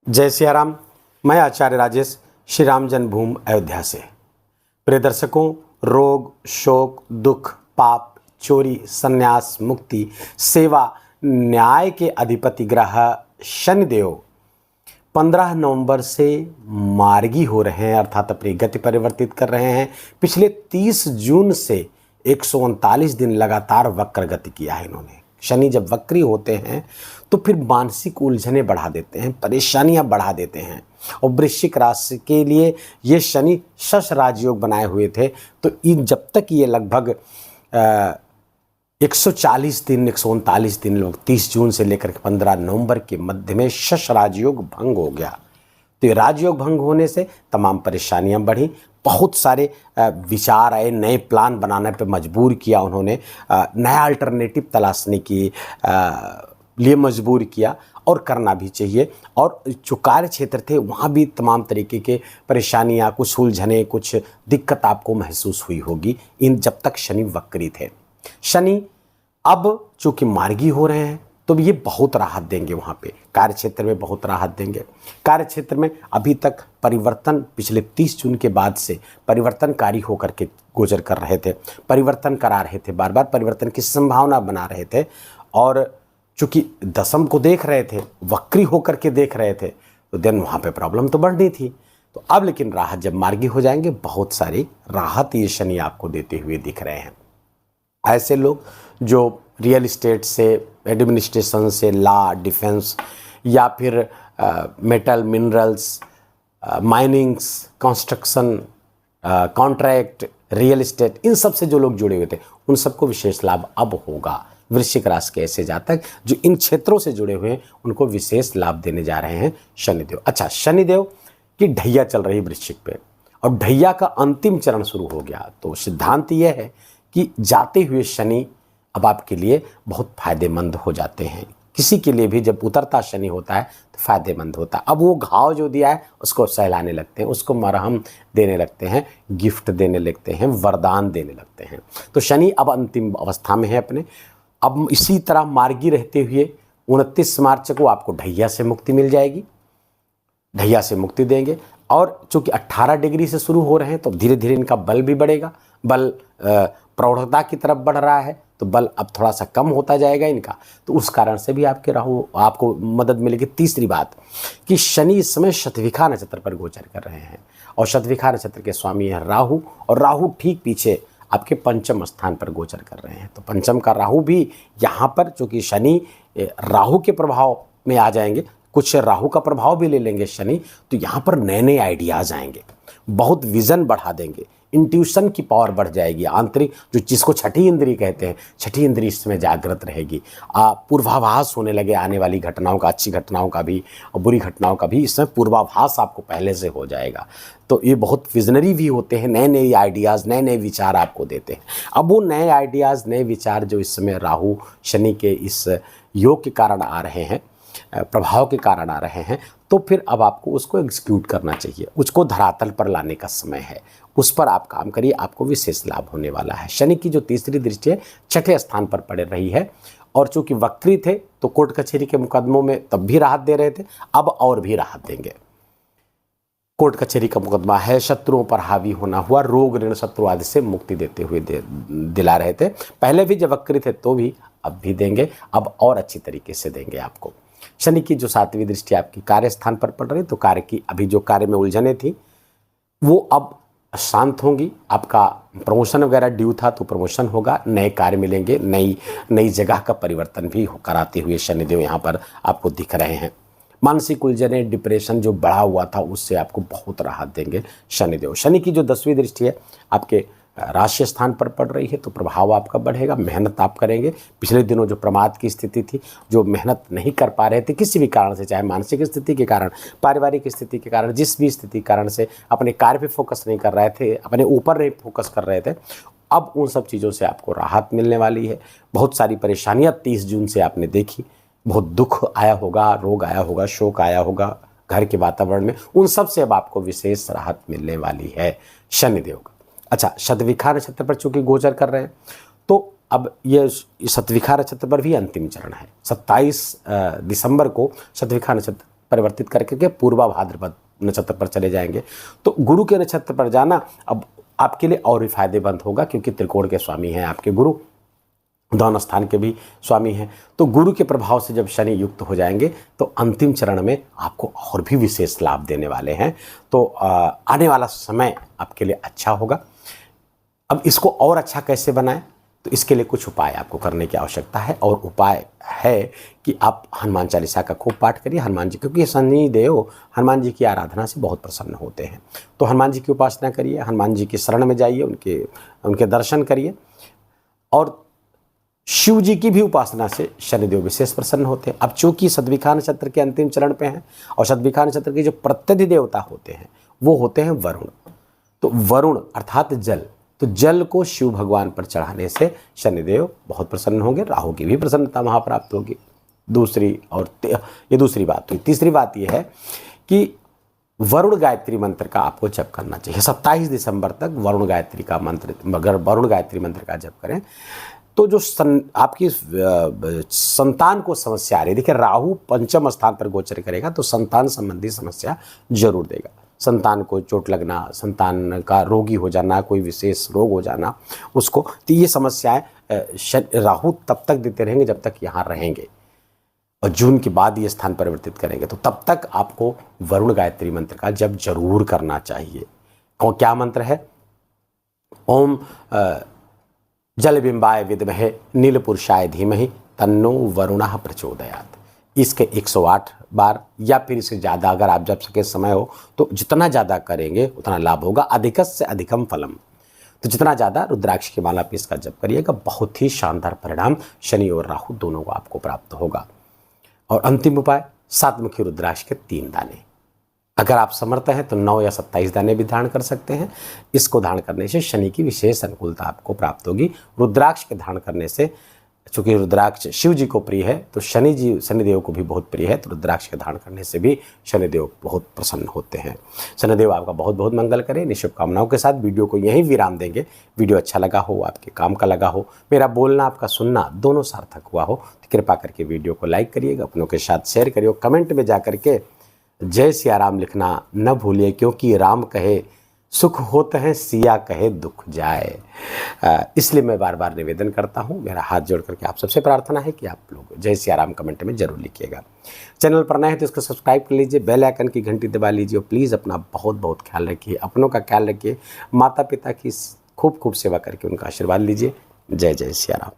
जय सिया राम। मैं आचार्य राजेश श्री राम जन्मभूमि अयोध्या से। प्रिय दर्शकों, रोग, शोक, दुख, पाप, चोरी, संन्यास, मुक्ति, सेवा, न्याय के अधिपति ग्रह शनिदेव 15 नवंबर से मार्गी हो रहे हैं, अर्थात अपनी गति परिवर्तित कर रहे हैं। पिछले 30 जून से 139 दिन लगातार वक्र गति किया है इन्होंने। शनि जब वक्री होते हैं तो फिर मानसिक उलझने बढ़ा देते हैं, परेशानियां बढ़ा देते हैं। और वृश्चिक राशि के लिए ये शनि शश राजयोग बनाए हुए थे, तो इन जब तक ये लगभग 140 दिन 139 दिन लोग 30 जून से लेकर के 15 नवंबर के मध्य में शश राजयोग भंग हो गया। तो ये राजयोग भंग होने से तमाम परेशानियां बढ़ी, बहुत सारे विचार आए, नए प्लान बनाने पे मजबूर किया उन्होंने, नया अल्टरनेटिव तलाशने की लिए मजबूर किया, और करना भी चाहिए। और जो कार्य क्षेत्र थे वहाँ भी तमाम तरीके के परेशानियाँ, कुछ उलझने, कुछ दिक्कत आपको महसूस हुई होगी इन जब तक शनि वक्री थे। शनि अब चूँकि मार्गी हो रहे हैं तो ये बहुत राहत देंगे, वहाँ पे कार्य क्षेत्र में बहुत राहत देंगे। कार्य क्षेत्र में अभी तक परिवर्तन पिछले 30 जून के बाद से परिवर्तनकारी होकर के गोचर कर रहे थे, परिवर्तन करा रहे थे, बार बार परिवर्तन की संभावना बना रहे थे। और चूँकि दशम को देख रहे थे, वक्री होकर के देख रहे थे, तो देन वहाँ पे प्रॉब्लम तो बढ़नी थी। तो अब लेकिन राहत जब मार्गी हो जाएंगे, बहुत सारी राहत ये शनि आपको देते हुए दिख रहे हैं। ऐसे लोग जो रियल इस्टेट से, एडमिनिस्ट्रेशन से, लॉ, डिफेंस या फिर metal, minerals, minings, construction, contract, real estate, इन सब से जो लोग जुड़े हुए थे उन सबको विशेष लाभ अब होगा। वृश्चिक राशि के ऐसे जातक जो इन क्षेत्रों से जुड़े हुए हैं उनको विशेष लाभ देने जा रहे हैं शनिदेव। अच्छा, शनिदेव की ढैया चल रही वृश्चिक पे, और ढैया का अंतिम चरण शुरू हो गया। तो सिद्धांत यह है कि जाते हुए शनि अब आपके लिए बहुत फायदेमंद हो जाते हैं। किसी के लिए भी जब उतरता शनि होता है तो फायदेमंद होता है। अब वो घाव जो दिया है उसको सहलाने लगते हैं, उसको मरहम देने लगते हैं, गिफ्ट देने लगते हैं, वरदान देने लगते हैं। तो शनि अब अंतिम अवस्था में है अपने। अब इसी तरह मार्गी रहते हुए 29 मार्च को आपको ढैया से मुक्ति मिल जाएगी, ढैया से मुक्ति देंगे। और चूँकि 18 डिग्री से शुरू हो रहे हैं तो धीरे धीरे इनका बल भी बढ़ेगा, बल प्रौढ़ता की तरफ बढ़ रहा है, तो बल अब थोड़ा सा कम होता जाएगा इनका। तो उस कारण से भी आपके राहु आपको मदद मिलेगी। तीसरी बात कि शनि इस समय शतभिखा नक्षत्र पर गोचर कर रहे हैं, और शतभिखा नक्षत्र के स्वामी है राहु, और राहु ठीक पीछे आपके पंचम स्थान पर गोचर कर रहे हैं। तो पंचम का राहु भी यहाँ पर, चूँकि शनि राहु के प्रभाव में आ जाएंगे, कुछ राहु का प्रभाव भी ले लेंगे शनि, तो यहाँ पर नए नए आइडियाज़ आएंगे, बहुत विज़न बढ़ा देंगे, इंट्यूशन की पावर बढ़ जाएगी। आंतरिक जो जिसको छठी इंद्रिय कहते हैं, छठी इंद्रिय इसमें जागृत रहेगी। पूर्वाभास होने लगे आने वाली घटनाओं का, अच्छी घटनाओं का भी और बुरी घटनाओं का भी इसमें पूर्वाभास आपको पहले से हो जाएगा। तो ये बहुत विजनरी भी होते हैं, नए नए आइडियाज़, नए नए विचार आपको देते हैं। अब वो नए आइडियाज़, नए विचार जो इस समय राहु शनि के इस योग के कारण आ रहे हैं, प्रभाव के कारण आ रहे हैं, तो फिर अब आपको उसको एग्जीक्यूट करना चाहिए, उसको धरातल पर लाने का समय है। उस पर आप काम करिए, आपको विशेष लाभ होने वाला है। शनि की जो तीसरी दृष्टि है छठे स्थान पर पड़ रही है, और चूंकि वक्री थे तो कोर्ट कचहरी के मुकदमों में तब भी राहत दे रहे थे, अब और भी राहत देंगे। कोर्ट कचहरी का मुकदमा है, शत्रुओं पर हावी होना हुआ, रोग, ऋण, शत्रु आदि से मुक्ति देते हुए दिला रहे थे। पहले भी जब वक्री थे तो भी, अब भी देंगे, अब और अच्छी तरीके से देंगे आपको। शनि की जो 7वीं दृष्टि आपकी कार्य स्थान पर पड़ रही, तो कार्य की अभी जो कार्य में उलझने थी वो अब शांत होंगी। आपका प्रमोशन वगैरह ड्यू था तो प्रमोशन होगा, नए कार्य मिलेंगे, नई जगह का परिवर्तन भी कराते हुए शनिदेव यहाँ पर आपको दिख रहे हैं। मानसिक उलझने, डिप्रेशन जो बढ़ा हुआ था उससे आपको बहुत राहत देंगे शनिदेव। शनि की जो 10वीं दृष्टि है आपके राशि स्थान पर पड़ रही है, तो प्रभाव आपका बढ़ेगा, मेहनत आप करेंगे। पिछले दिनों जो प्रमाद की स्थिति थी, जो मेहनत नहीं कर पा रहे थे किसी भी कारण से, चाहे मानसिक स्थिति के कारण, पारिवारिक स्थिति के कारण, जिस भी स्थिति के कारण से अपने कार्य पे फोकस नहीं कर रहे थे, अपने ऊपर नहीं फोकस कर रहे थे, अब उन सब चीज़ों से आपको राहत मिलने वाली है। बहुत सारी परेशानियाँ 30 जून से आपने देखी, बहुत दुख आया होगा, रोग आया होगा, शोक आया होगा घर के वातावरण में, उन सब से अब आपको विशेष राहत मिलने वाली है शनिदेव का। अच्छा, शतभिखा नक्षत्र पर चूंकि गोचर कर रहे हैं, तो अब ये शतभिखा नक्षत्र पर भी अंतिम चरण है। 27 दिसंबर को शतभिखा नक्षत्र परिवर्तित करके पूर्वा भाद्रपद नक्षत्र पर चले जाएंगे। तो गुरु के नक्षत्र पर जाना अब आपके लिए और भी फायदेमंद होगा, क्योंकि त्रिकोण के स्वामी हैं आपके गुरु, धन स्थान के भी स्वामी हैं। तो गुरु के प्रभाव से जब शनि युक्त हो जाएंगे तो अंतिम चरण में आपको और भी विशेष लाभ देने वाले हैं। तो आने वाला समय आपके लिए अच्छा होगा। अब इसको और अच्छा कैसे बनाएं, तो इसके लिए कुछ उपाय आपको करने की आवश्यकता है। और उपाय है कि आप हनुमान चालीसा का खूब पाठ करिए हनुमान जी, क्योंकि शनि देव हनुमान जी की आराधना से बहुत प्रसन्न होते हैं। तो हनुमान जी की उपासना करिए, हनुमान जी की शरण में जाइए, उनके दर्शन करिए। और शिव जी की भी उपासना से शनिदेव विशेष प्रसन्न होते हैं। अब चूंकि सद्विखा नक्षत्र के अंतिम चरण पे हैं और सद्विखा नक्षत्र के जो प्रत्यधि देवता होते हैं वो होते हैं वरुण। तो वरुण अर्थात जल, तो जल को शिव भगवान पर चढ़ाने से शनिदेव बहुत प्रसन्न होंगे, राहु की भी प्रसन्नता वहाँ प्राप्त होगी। ये दूसरी बात हुई। तीसरी बात यह है कि वरुण गायत्री मंत्र का आपको जप करना चाहिए। 27 दिसंबर तक वरुण गायत्री का मंत्र, अगर वरुण गायत्री मंत्र का जप करें तो जो आपकी संतान को समस्या आ रही है, देखिए राहु पंचम स्थान पर गोचर करेगा तो संतान संबंधी समस्या जरूर देगा। संतान को चोट लगना, संतान का रोगी हो जाना, कोई विशेष रोग हो जाना उसको, तो ये समस्याएं राहु तब तक देते रहेंगे जब तक यहाँ रहेंगे। और जून के बाद ये स्थान परिवर्तित करेंगे, तो तब तक आपको वरुण गायत्री मंत्र का जप जरूर करना चाहिए। और क्या मंत्र है? ओम जलबिंबाय विद्महे नीलपुरुषाय धीमहि तन्नो वरुणः प्रचोदयात्। इसके 108 बार या फिर इससे ज़्यादा अगर आप जप सके समय हो तो जितना ज़्यादा करेंगे उतना लाभ होगा। अधिकस्य अधिकम फलम, तो जितना ज़्यादा रुद्राक्ष की माला पे इसका जप करिएगा, बहुत ही शानदार परिणाम शनि और राहु दोनों को आपको प्राप्त होगा। और अंतिम उपाय, 7 मुखी रुद्राक्ष के 3 दाने, अगर आप समर्थ हैं तो 9 या 27 दाने भी धारण कर सकते हैं। इसको धारण करने से शनि की विशेष अनुकूलता आपको प्राप्त होगी। रुद्राक्ष के धारण करने से, चूंकि रुद्राक्ष शिव जी को प्रिय है तो शनिदेव को भी बहुत प्रिय है, तो रुद्राक्ष के धारण करने से भी शनिदेव बहुत प्रसन्न होते हैं। शनिदेव आपका बहुत बहुत मंगल करें। शुभकामनाओं के साथ वीडियो को यहीं विराम देंगे। वीडियो अच्छा लगा हो, आपके काम का लगा हो, मेरा बोलना आपका सुनना दोनों सार्थक हुआ हो तो कृपा करके वीडियो को लाइक करिएगा, अपनों के साथ शेयर करिए। कमेंट में जा करके जय सिया राम लिखना न भूलिए, क्योंकि राम कहे सुख होते हैं, सिया कहे दुख जाए। इसलिए मैं बार बार निवेदन करता हूँ, मेरा हाथ जोड़ करके आप सबसे प्रार्थना है कि आप लोग जय सिया राम कमेंट में जरूर लिखिएगा। चैनल पर नए हैं तो इसको सब्सक्राइब कर लीजिए, बेल आइकन की घंटी दबा लीजिए। और प्लीज़ अपना बहुत बहुत ख्याल रखिए, अपनों का ख्याल रखिए, माता पिता की खूब खूब सेवा करके उनका आशीर्वाद लीजिए। जय जय सिया राम।